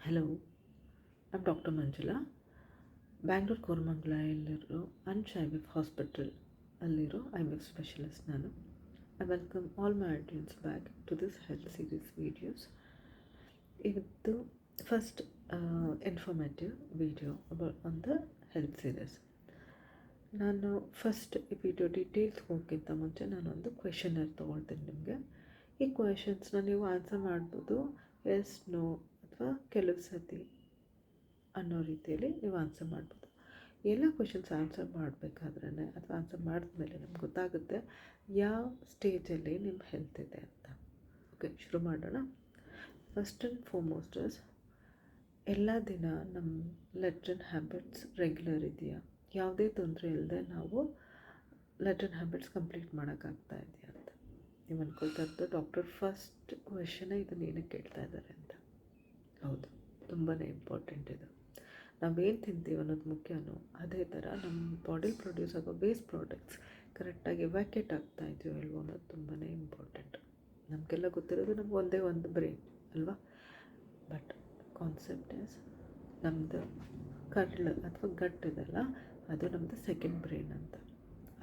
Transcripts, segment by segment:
Hello, I'm Dr. Manjula, Bangalore Koramangala Illiro and Shivif Hospital Alliro IVF specialist Nanu. I welcome all my audience back to this health series videos. This first informative video about on the health series. ನಾನು first ಈ video details ಹೋಗೋಕ್ಕಿಂತ ಮುಂಚೆ ನಾನೊಂದು ಕ್ವೆಶನರ್ ತೊಗೊಳ್ತೀನಿ ನಿಮಗೆ. ಈ ಕ್ವೆಶನ್ಸ್ನ ನೀವು answer ಮಾಡ್ಬೋದು S no ಅಥವಾ ಕೆಲವು ಸತಿ ಅನ್ನೋ ರೀತಿಯಲ್ಲಿ ನೀವು ಆನ್ಸರ್ ಮಾಡ್ಬೋದು. ಎಲ್ಲ ಕ್ವೆಶನ್ಸ್ ಆನ್ಸರ್ ಮಾಡಬೇಕಾದ್ರೇ ಅಥವಾ ಆನ್ಸರ್ ಮಾಡಿದ್ಮೇಲೆ ನಮ್ಗೆ ಗೊತ್ತಾಗುತ್ತೆ ಯಾವ ಸ್ಟೇಜಲ್ಲಿ ನಿಮ್ಮ ಹೆಲ್ತ್ ಇದೆ ಅಂತ. ಓಕೆ, ಶುರು ಮಾಡೋಣ. ಫಸ್ಟ್ ಆ್ಯಂಡ್ ಫಾರ್ಮೋಸ್ಟ್ ಎಲ್ಲ ದಿನ ನಮ್ಮ ಲೆಟ್ರಿನ್ ಹ್ಯಾಬಿಟ್ಸ್ ರೆಗ್ಯುಲರ್ ಇದೆಯಾ, ಯಾವುದೇ ತೊಂದರೆ ಇಲ್ಲದೆ ನಾವು ಲೆಟ್ರಿನ್ ಹ್ಯಾಬಿಟ್ಸ್ ಕಂಪ್ಲೀಟ್ ಮಾಡೋಕ್ಕಾಗ್ತಾ ಇದೆಯಾ ಅಂತ ನೀವು ಅಂದ್ಕೊಳ್ತಾ ಇರ್ಬೋದು. ಡಾಕ್ಟರ್ ಫಸ್ಟ್ ಕ್ವೆಶನೇ ಇದನ್ನು ಏನಕ್ಕೆ ಕೇಳ್ತಾ ಇದ್ದಾರೆ ಅಂತ. ಹೌದು, ತುಂಬಾ ಇಂಪಾರ್ಟೆಂಟ್ ಇದು. ನಾವೇನು ತಿಂತೀವಿ ಅನ್ನೋದು ಮುಖ್ಯನೋ ಅದೇ ಥರ ನಮ್ಮ ಬಾಡಿಲಿ ಪ್ರೊಡ್ಯೂಸ್ ಆಗೋ ವೇಸ್ಟ್ ಪ್ರಾಡಕ್ಟ್ಸ್ ಕರೆಕ್ಟಾಗಿ ವ್ಯಾಕೇಟ್ ಆಗ್ತಾ ಇದೆಯೋ ಇಲ್ವೋ ಅನ್ನೋದು ತುಂಬಾ ಇಂಪಾರ್ಟೆಂಟ್. ನಮಗೆಲ್ಲ ಗೊತ್ತಿರೋದು ನಮ್ಗೆ ಒಂದೇ ಒಂದು ಬ್ರೈನ್ ಅಲ್ವಾ, ಬಟ್ ಕಾನ್ಸೆಪ್ಟ್ ಇಸ್ ನಮ್ಮದು ಕರ್ಲ್ ಅಥವಾ ಗಟ್ ಇದೆಲ್ಲ ಅದು ನಮ್ಮದು ಸೆಕೆಂಡ್ ಬ್ರೈನ್ ಅಂತ.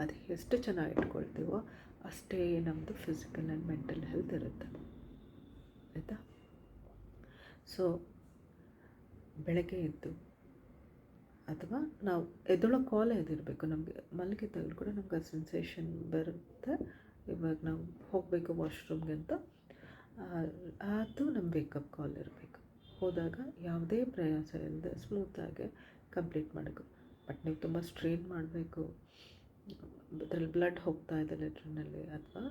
ಅದು ಎಷ್ಟು ಚೆನ್ನಾಗಿ ಇಟ್ಕೊಳ್ತೀವೋ ಅಷ್ಟೇ ನಮ್ಮದು ಫಿಸಿಕಲ್ ಆ್ಯಂಡ್ ಮೆಂಟಲ್ ಹೆಲ್ತ್ ಇರುತ್ತೆ, ಆಯಿತಾ. ಸೊ ಬೆಳಗ್ಗೆ ಎದ್ದು ಅಥವಾ ನಾವು ಎದ್ದೊಳೋ ಕಾಲೇ ಎದಿರಬೇಕು. ನಮಗೆ ಮಲಗಿದ್ದಾಗಲೂ ಕೂಡ ನಮ್ಗೆ ಆ ಸೆನ್ಸೇಷನ್ ಬರುತ್ತೆ. ಇವಾಗ ನಾವು ಹೋಗಬೇಕು ವಾಶ್ರೂಮ್ಗೆ ಅಂತ, ಅದು ನಮ್ಮ ವೇಕಪ್ ಕಾಲ್ ಇರಬೇಕು. ಹೋದಾಗ ಯಾವುದೇ ಪ್ರಯಾಸ ಇಲ್ಲದೆ ಸ್ಮೂತಾಗಿ ಕಂಪ್ಲೀಟ್ ಮಾಡಬೇಕು. ಬಟ್ ನೀವು ತುಂಬ ಸ್ಟ್ರೈನ್ ಮಾಡಬೇಕು, ಅದರಲ್ಲಿ ಬ್ಲಡ್ ಹೋಗ್ತಾ ಇದೆ ಲೆಟ್ರಿನಲ್ಲಿ ಅಥವಾ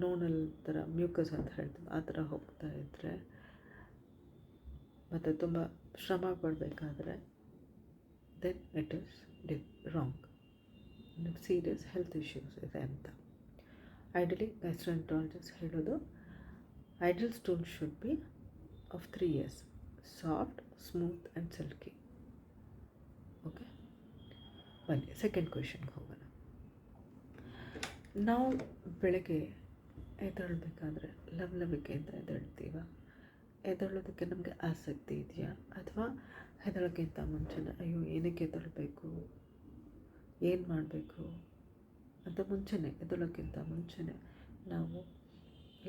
ನೋಣಲ್ ಥರ ಮ್ಯೂಕಸ್ ಅಂತ ಹೇಳ್ತೀವಿ ಆ ಥರ ಹೋಗ್ತಾ ಇದ್ದರೆ ಮತ್ತು ತುಂಬ ಶ್ರಮ ಪಡಬೇಕಾದ್ರೆ ದೆನ್ ಇಟ್ ಈಸ್ ರಾಂಗ್. ನಿಮ್ಗೆ ಸೀರಿಯಸ್ ಹೆಲ್ತ್ ಇಶ್ಯೂಸ್ ಇದೆ ಅಂತ. ಐಡಲಿ ಗ್ಯಾಸ್ಟ್ರೋಎಂಟ್ರಾಲಜಿಸ್ಟ್ ಹೇಳೋದು ideal stool should be of 3 years, soft, smooth and silky. Okay, ಬನ್ನಿ ಸೆಕೆಂಡ್ ಕ್ವೆಶನ್ಗೆ ಹೋಗೋಣ. ನಾವು ಬೆಳಗ್ಗೆ ಎದ್ದೇಳಬೇಕಾದ್ರೆ ಲವಲವಿಕೆಯಿಂದ ಎದ್ದೇಳ್ತೀವ. ಎದ್ದೇಳೋದಕ್ಕೆ ನಮಗೆ ಆಸಕ್ತಿ ಇದೆಯಾ, ಅಥವಾ ಎದ್ದೇಳೋಕ್ಕಿಂತ ಮುಂಚೆನೇ ಅಯ್ಯೋ ಏನಕ್ಕೆ ಎದ್ದೇಳಬೇಕು, ಏನು ಮಾಡಬೇಕು ಅಂತ ಎದ್ದೇಳೋಕ್ಕಿಂತ ಮುಂಚೆನೇ ನಾವು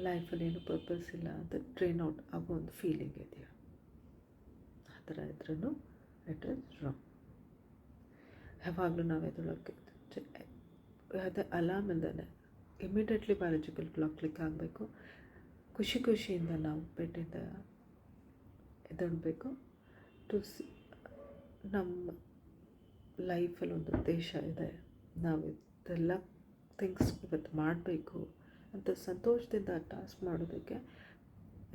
ಲೈಫಲ್ಲಿ ಏನು ಪರ್ಪಸ್ ಇಲ್ಲ ಅಂತ ಟ್ರೈನ್ ಔಟ್ ಆಗೋ ಒಂದು ಫೀಲಿಂಗ್ ಇದೆಯಾ? ಆ ಥರ ಇದ್ರೂ ಇಟ್ ಈಸ್ ರಾಂಗ್. ಯಾವಾಗಲೂ ನಾವು ಎದ್ದೇಳೋಕ್ಕೆ ಅದೇ ಅಲಾರ್ಮ್ ಇಲ್ಲದೇ ಇಮಿಡಿಯೇಟ್ಲಿ ಬಯಾಲಜಿಕಲ್ ಕ್ಲಾಕ್ ಕ್ಲಿಕ್ ಆಗಬೇಕು. ಖುಷಿಯಿಂದ ನಾವು ಬೆಡ್ಡಿಂದ ಎದ್ದೇಳಬೇಕು. ನಮ್ಮ ಲೈಫಲ್ಲಿ ಒಂದು ಉದ್ದೇಶ ಇದೆ, ನಾವು ಇದೆಲ್ಲ ಥಿಂಗ್ಸ್ ಇವತ್ತು ಮಾಡಬೇಕು ಅಂತ ಸಂತೋಷದಿಂದ ಟಾಸ್ಕ್ ಮಾಡೋದಕ್ಕೆ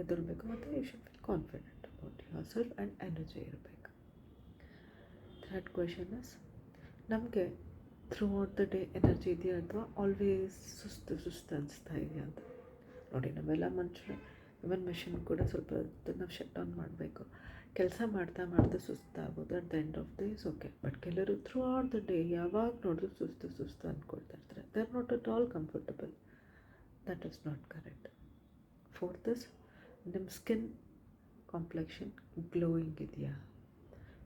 ಎದ್ದೇಳಬೇಕು. ಮತ್ತು you should feel confident about yourself and energy ಇರಬೇಕು. ಥರ್ಡ್ ಕ್ವೆಶನ್ ಇಸ್, ನಮಗೆ throughout the day energy ಇದೆಯಾ ಅಥವಾ ಆಲ್ವೇಸ್ ಸುಸ್ತು ಅನಿಸ್ತಾ ಇದೆಯಾ ಅಂತ. ನೋಡಿ, ನಾವೆಲ್ಲ ಮನುಷ್ಯರು, ಇವನ್ ಮೆಷಿನ್ ಕೂಡ ಸ್ವಲ್ಪ ನಾವು ಶಟ್ ಡೌನ್ ಮಾಡಬೇಕು. ಕೆಲಸ ಮಾಡ್ತಾ ಸುಸ್ತಾಗೋದು at the end of the days okay. But ಕೆಲವರು ಥ್ರೂ ಔಟ್ ದ ಡೇ ಯಾವಾಗ ನೋಡಿದ್ರು ಸುಸ್ತು ಅಂದ್ಕೊಳ್ತಾ ಇರ್ತಾರೆ. They are not at all comfortable. That is not correct. Fourth is, ನಿಮ್ಮ ಸ್ಕಿನ್ ಕಾಂಪ್ಲೆಕ್ಷನ್ ಗ್ಲೋಯಿಂಗ್ ಇದೆಯಾ.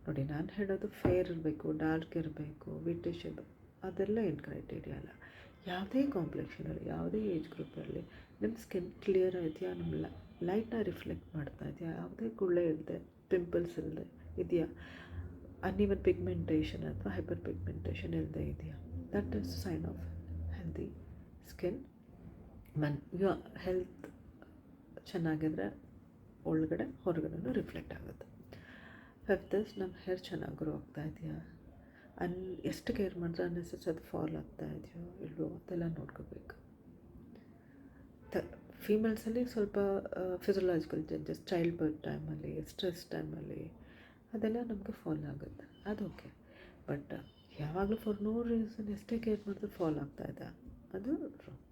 ನೋಡಿ, ನಾನು ಹೇಳೋದು ಫೇರ್ ಇರಬೇಕು, ಡಾರ್ಕ್ ಇರಬೇಕು, ವಿಟಿಶ್ ಇರಬೇಕು, ಅದೆಲ್ಲ ಏನು ಕ್ರೈಟೀರಿಯಾ ಅಲ್ಲ. ಯಾವುದೇ ಕಾಂಪ್ಲೆಕ್ಷನಲ್ಲಿ, ಯಾವುದೇ ಏಜ್ ಗ್ರೂಪಲ್ಲಿ ನಿಮ್ಮ ಸ್ಕಿನ್ ಕ್ಲಿಯರ್ ಇದೆಯಾ, ನಿಮ್ಮ ಲೈಟ್ನ ರಿಫ್ಲೆಕ್ಟ್ ಮಾಡ್ತಾ ಇದೆಯಾ, ಯಾವುದೇ ಗುಳ್ಳೆ ಇಲ್ಲದೆ, ಪಿಂಪಲ್ಸ್ ಇಲ್ಲದೆ ಇದೆಯಾ, ಅನ್ಇವನ್ ಪಿಗ್ಮೆಂಟೇಷನ್ ಅಥವಾ ಹೈಪರ್ ಪಿಗ್ಮೆಂಟೇಷನ್ ಇಲ್ಲದೆ ಇದೆಯಾ, that is sign of healthy skin. Your health ಚೆನ್ನಾಗಿದ್ರೆ ಒಳಗಡೆ ಹೊರಗಡೆನೂ ರಿಫ್ಲೆಕ್ಟ್ ಆಗುತ್ತೆ. ಫಿಫ್ತ್ ಇಸ್, ನಮ್ಮ ಹೇರ್ ಚೆನ್ನಾಗಿ ಗ್ರೋ ಆಗ್ತಾ ಇದೆಯಾ, ಎಷ್ಟು ಕೇರ್ ಮಾಡಿದ್ರೆ ಅನ್ನೆಸೆಸರಿ ಅದು ಫಾಲ್ ಆಗ್ತಾ ಇದೆಯೋ ಇಲ್ವೋ ಅದೆಲ್ಲ ನೋಡ್ಕೋಬೇಕು. ಫೀಮೇಲ್ಸಲ್ಲಿ ಸ್ವಲ್ಪ ಫಿಸಿಯಲಾಜಿಕಲ್ ಚೇಂಜಸ್ ಚೈಲ್ಡ್ ಬರ್ತ್ ಟೈಮಲ್ಲಿ, ಸ್ಟ್ರೆಸ್ ಟೈಮಲ್ಲಿ ಅದೆಲ್ಲ ನಮಗೆ ಫಾಲ್ ಆಗುತ್ತೆ, ಅದು ಓಕೆ. ಬಟ್ ಯಾವಾಗಲೂ ಫಾರ್ ನೋ ರೀಸನ್ ಎಷ್ಟೇ ಕೇರ್ ಮಾಡಿದ್ರೆ ಫಾಲ್ ಆಗ್ತಾ ಇದೆ, ಅದು ರಾಂಗ್.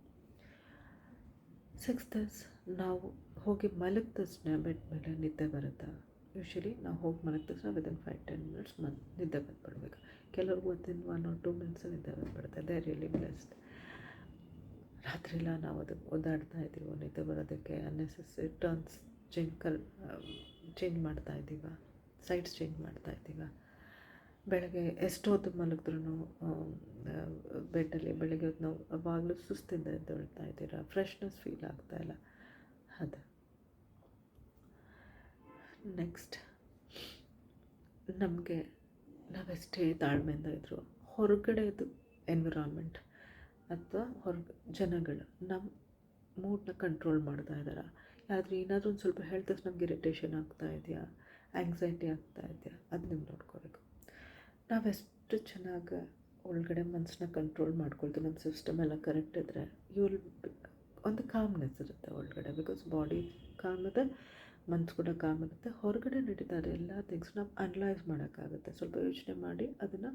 ಸಿಕ್ಸ್ತ್ ಇಸ್, ನಾವು ಹೋಗಿ ಮಲಗಿದ ತಕ್ಷಣ ಬೆಡ್ ಮೇಲೆ ನಿದ್ದೆ ಬರುತ್ತಾ. ಯೂಶ್ವಲಿ ನಾವು ಹೋಗಿ ಮಲಗಿದ ತಕ್ಷಣ ವಿದಿನ್ 5-10 minutes ನಿದ್ದೆ ಬಂದುಬಿಡ್ಬೇಕು. ಕೆಲವ್ರಿಗೆ ವಿತಿನ್ 1 or 2 minutes ನಿದ್ದೆ ಬಂದುಬಿಡುತ್ತೆ. They are really blessed. ರಾತ್ರಿ ಎಲ್ಲ ನಾವು ಅದು ಓದಾಡ್ತಾ ಇದ್ದೀವೋ ನಿದ್ದೆ ಬರೋದಕ್ಕೆ ಅನ್ನೆಸೆಸರಿ ಚೇಂಜ್ ಮಾಡ್ತಾ ಇದ್ದೀವ, ಸೈಡ್ಸ್ ಚೇಂಜ್ ಮಾಡ್ತಾ ಇದ್ದೀವ. ಬೆಳಗ್ಗೆ ಎಷ್ಟೊತ್ತು ಮಲಗಿದ್ರೂ ಬೆಡ್ಡಲ್ಲಿ ಬೆಳಗ್ಗೆ ಹೊತ್ತು ನಾವು ಅವಾಗಲೂ ಸುಸ್ತಿಂದ ಎದ್ದೇಳ್ತಾ ಇದ್ದೀರಾ, ಫ್ರೆಶ್ನೆಸ್ ಫೀಲ್ ಆಗ್ತಾಯಿಲ್ಲ. ಅದು ನೆಕ್ಸ್ಟ್, ನಮಗೆ ನಾವೆಷ್ಟೇ ತಾಳ್ಮೆಯಿಂದ ಇದ್ದರೂ ಹೊರಗಡೆದು ಎನ್ವಿರಾನ್ಮೆಂಟ್ ಅಥವಾ ಜನಗಳು ನಮ್ಮ ಮೂಡನ್ನ ಕಂಟ್ರೋಲ್ ಮಾಡ್ತಾ ಇದ್ದಾರೆ. ಯಾರಾದರೂ ಏನಾದರೂ ಒಂದು ಸ್ವಲ್ಪ ಹೇಳಿದ ತಕ್ಷಣ ನಮ್ಗೆ ಇರಿಟೇಷನ್ ಆಗ್ತಾ ಇದೆಯಾ, ಆ್ಯಂಗ್ಸೈಟಿ ಆಗ್ತಾ ಇದೆಯಾ, ಅದು ನೀವು ನೋಡ್ಕೋಬೇಕು. ನಾವೆಷ್ಟು ಚೆನ್ನಾಗಿ ಒಳಗಡೆ ಮನಸ್ಸನ್ನ ಕಂಟ್ರೋಲ್ ಮಾಡ್ಕೊಳ್ತೀವಿ, ನಮ್ಮ ಸಿಸ್ಟಮ್ ಎಲ್ಲ ಕರೆಕ್ಟ್ ಇದ್ದರೆ ಒಂದು ಕಾಮ್ನೆಸ್ ಇರುತ್ತೆ ಒಳಗಡೆ. ಬಿಕಾಸ್ ಬಾಡಿ ಕಾಮ್ ಇದೆ, ಮನಸ್ಸು ಕೂಡ ಕಾಮ್ ಇರುತ್ತೆ. ಹೊರಗಡೆ ನಡೀತಾ ಇದೆ ಎಲ್ಲ ಥಿಂಗ್ಸ್ ನಾವು ಅನಲೈಸ್ ಮಾಡೋಕ್ಕಾಗುತ್ತೆ, ಸ್ವಲ್ಪ ಯೋಚನೆ ಮಾಡಿ ಅದನ್ನು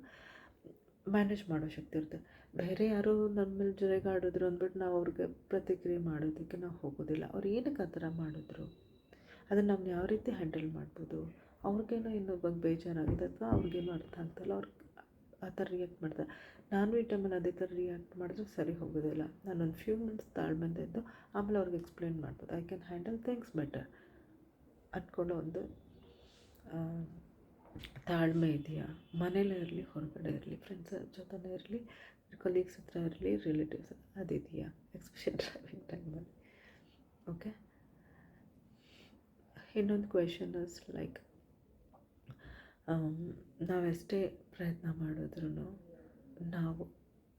ಮ್ಯಾನೇಜ್ ಮಾಡೋ ಶಕ್ತಿ ಇರುತ್ತೆ. ಬೇರೆ ಯಾರೋ ನಮ್ಮ ಮೇಲೆ ಜೊತೆಗಾಡಿದ್ರು ಅಂದ್ಬಿಟ್ಟು ನಾವು ಅವ್ರಿಗೆ ಪ್ರತಿಕ್ರಿಯೆ ಮಾಡೋದಕ್ಕೆ ನಾವು ಹೋಗೋದಿಲ್ಲ. ಅವ್ರು ಏನಕ್ಕೆ ಆ ಥರ ಮಾಡಿದ್ರು, ಅದನ್ನು ನಾವು ಯಾವ ರೀತಿ ಹ್ಯಾಂಡಲ್ ಮಾಡ್ಬೋದು. ಅವ್ರಿಗೇನೋ ಇನ್ನೊಬ್ಬಂಗೆ ಬೇಜಾರಾಗಿದೆ ಅಥವಾ ಅವ್ರಿಗೇನೋ ಅರ್ಥ ಆಗ್ತಾಯಿಲ್ಲ, ಅವ್ರಿಗೆ ಆ ಥರ ರಿಯಾಕ್ಟ್ ಮಾಡ್ತಾರೆ. ನಾನು ಈ ಟೈಮಲ್ಲಿ ಅದೇ ಥರ ರಿಯಾಕ್ಟ್ ಮಾಡಿದ್ರೆ ಸರಿ ಹೋಗೋದಿಲ್ಲ. ನಾನೊಂದು ಫ್ಯೂ ಮಿನಿಟ್ಸ್ ತಾಳ್ಮೆಯಿಂದ ಇದ್ದು ಆಮೇಲೆ ಅವ್ರಿಗೆ ಎಕ್ಸ್ಪ್ಲೇನ್ ಮಾಡ್ಬೋದು. I can handle things better ಅಂದ್ಕೊಂಡು ಒಂದು ತಾಳ್ಮೆ ಇದೆಯಾ, ಮನೇಲೇ ಇರಲಿ, ಹೊರಗಡೆ ಇರಲಿ, ಫ್ರೆಂಡ್ಸ್ ಜೊತೆನೇ ಇರಲಿ, ಕೊಲೀಗ್ಸ್ ಹತ್ರ ಇರಲಿ, ರಿಲೇಟಿವ್ಸ್ ಅದಿದೆಯಾ, ಎಸ್ಪೆಷಲಿ ಡ್ರೈವಿಂಗ್ ಟೈಮಲ್ಲಿ. ಓಕೆ, ಇನ್ನೊಂದು ಕ್ವೆಶನ್ ಇಸ್ ಲೈಕ್, ನಾವೆಷ್ಟೇ ಪ್ರಯತ್ನ ಮಾಡಿದ್ರೂ ನಾವು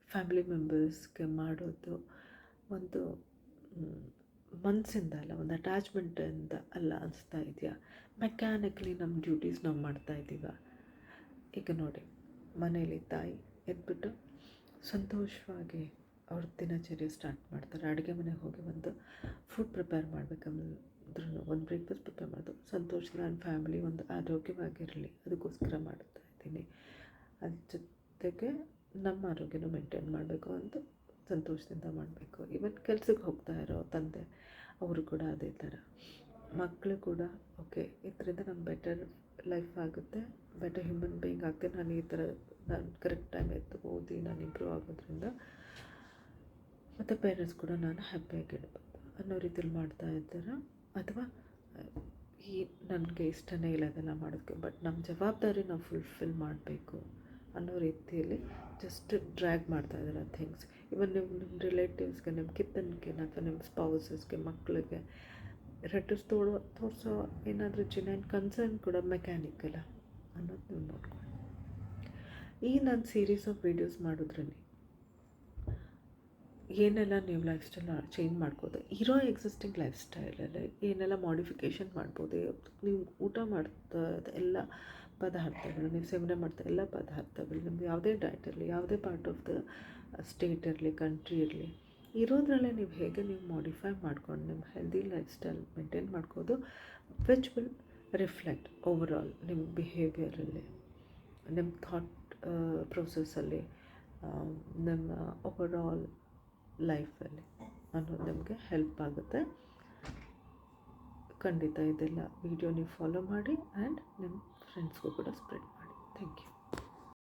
ಫ್ಯಾಮಿಲಿ ಮೆಂಬರ್ಸ್ಗೆ ಮಾಡೋದು ಒಂದು ಮನಸ್ಸಿಂದ ಅಲ್ಲ, ಒಂದು ಅಟ್ಯಾಚ್ಮೆಂಟಿಂದ ಅಲ್ಲ ಅನಿಸ್ತಾ ಇದೆಯಾ, ಮೆಕ್ಯಾನಿಕಲಿ ನಮ್ಮ ಡ್ಯೂಟೀಸ್ ನಾವು ಮಾಡ್ತಾಯಿದ್ದೀವ. ಈಗ ನೋಡಿ, ಮನೇಲಿ ತಾಯಿ ಎದ್ಬಿಟ್ಟು ಸಂತೋಷವಾಗಿ ಅವ್ರ ದಿನಚರ್ಯ ಸ್ಟಾರ್ಟ್ ಮಾಡ್ತಾರೆ. ಅಡುಗೆ ಮನೆಗೆ ಹೋಗಿ ಒಂದು ಫುಡ್ ಪ್ರಿಪೇರ್ ಮಾಡಬೇಕಂದ್ರೂ, ಒಂದು ಬ್ರೇಕ್ಫಾಸ್ಟ್ ಪ್ರಿಪೇರ್ ಮಾಡೋದು ಸಂತೋಷದಿಂದ ನನ್ನ ಫ್ಯಾಮಿಲಿ ಒಂದು ಆರೋಗ್ಯವಾಗಿರಲಿ ಅದಕ್ಕೋಸ್ಕರ ಮಾಡ್ತಾ ಇದ್ದೀನಿ. ಅದ್ರ ಜೊತೆಗೆ ನಮ್ಮ ಆರೋಗ್ಯನೂ ಮೇಂಟೈನ್ ಮಾಡಬೇಕು ಅಂತ ಸಂತೋಷದಿಂದ ಮಾಡಬೇಕು. ಈವನ್ ಕೆಲ್ಸಕ್ಕೆ ಹೋಗ್ತಾ ಇರೋ ತಂದೆ ಅವರು ಕೂಡ ಅದೇ ಥರ. ಮಕ್ಕಳು ಕೂಡ ಓಕೆ, ಇದರಿಂದ ನಮ್ಮ ಬೆಟರ್ ಲೈಫ್ ಆಗುತ್ತೆ, ಬೆಟರ್ ಹ್ಯೂಮನ್ ಬೀಯಿಂಗ್ ಆಗ್ತೀನಿ, ನಾನು ಈ ಥರ ನಾನು ಕರೆಕ್ಟ್ ಟೈಮ್ ಎದ್ದು ಓದಿ ನಾನು ಇಂಪ್ರೂವ್ ಆಗೋದ್ರಿಂದ, ಮತ್ತು ಪೇರೆಂಟ್ಸ್ ಕೂಡ ನಾನು ಹ್ಯಾಪಿಯಾಗಿಡ್ಬೋದು ಅನ್ನೋ ರೀತಿಯಲ್ಲಿ ಮಾಡ್ತಾ ಇದ್ದಾರೆ. ಅಥವಾ ಈ ನನಗೆ ಇಷ್ಟನೇ ಇಲ್ಲ ಅದೆಲ್ಲ ಮಾಡೋದಕ್ಕೆ, ಬಟ್ ನಮ್ಮ ಜವಾಬ್ದಾರಿ ನಾವು ಫುಲ್ಫಿಲ್ ಮಾಡಬೇಕು ಅನ್ನೋ ರೀತಿಯಲ್ಲಿ ಜಸ್ಟ್ ಡ್ರ್ಯಾಗ್ ಮಾಡ್ತಾ ಇದ್ದಾರೆ ಥಿಂಗ್ಸ್. ಇವನ್ ನಿಮ್ಮ ರಿಲೇಟಿವ್ಸ್ಗೆ, ನಿಮ್ಮ ಕಿತ್ತನಿಗೆ ಅಥವಾ ನಿಮ್ಮ ಸ್ಪೌಸಸ್ಗೆ, ಮಕ್ಕಳಿಗೆ ಲೆಟರ್ಸ್ ತೋರಿಸೋ ಏನಾದರೂ ಜೆನ್ಯೂನ್ ಕನ್ಸರ್ನ್ ಕೂಡ ಮೆಕ್ಯಾನಿಕಲ್ಲ ಅನ್ನೋದು ನೀವು ನೋಡ್ಕೊಳ್ಳಿ. ಈ ನಾನು ಸೀರೀಸ್ ಆಫ್ ವೀಡಿಯೋಸ್ ಮಾಡೋದ್ರಲ್ಲಿ ಏನೆಲ್ಲ ನೀವು ಲೈಫ್ ಸ್ಟೈಲ್ ಚೇಂಜ್ ಮಾಡ್ಬೋದು, ಇರೋ ಎಕ್ಸಿಸ್ಟಿಂಗ್ ಲೈಫ್ ಸ್ಟೈಲಲ್ಲಿ ಏನೆಲ್ಲ ಮಾಡಿಫಿಕೇಷನ್ ಮಾಡ್ಬೋದು. ನೀವು ಊಟ ಮಾಡ್ತಾ ಎಲ್ಲ ಪದಾರ್ಥಗಳು, ನೀವು ಸೇವನೆ ಮಾಡ್ತಾ ಎಲ್ಲ ಪದಾರ್ಥಗಳು, ನಿಮ್ದು ಯಾವುದೇ ಡಯಟ್ ಇರಲಿ, ಯಾವುದೇ ಪಾರ್ಟ್ ಆಫ್ ದ ಸ್ಟೇಟ್ ಇರಲಿ, ಕಂಟ್ರಿ ಇರಲಿ, ಇರೋದ್ರಲ್ಲೇ ನೀವು ಹೇಗೆ ನೀವು ಮಾಡಿಫೈ ಮಾಡ್ಕೊಂಡು ನಿಮ್ಮ ಹೆಲ್ದಿ ಲೈಫ್ ಸ್ಟೈಲ್ ಮೇಂಟೈನ್ ಮಾಡ್ಕೋದು, ವಿಚ್ ವಿಲ್ ರಿಫ್ಲೆಕ್ಟ್ ಓವರಾಲ್ ನಿಮ್ಮ ಬಿಹೇವಿಯರಲ್ಲಿ, ನಿಮ್ಮ ಥಾಟ್ ಪ್ರೊಸೆಸ್ಸಲ್ಲಿ, ನಿಮ್ಮ ಓವರಾಲ್ ಲೈಫಲ್ಲಿ ಅನ್ನೋದು ನಿಮಗೆ ಹೆಲ್ಪ್ ಆಗುತ್ತೆ. ಖಂಡಿತ ಇದೆಲ್ಲ ವಿಡಿಯೋ ನೀವು ಫಾಲೋ ಮಾಡಿ ಆ್ಯಂಡ್ ನಿಮ್ಮ ಫ್ರೆಂಡ್ಸ್ಗೂ ಕೂಡ ಸ್ಪ್ರೆಡ್ ಮಾಡಿ. Thank you.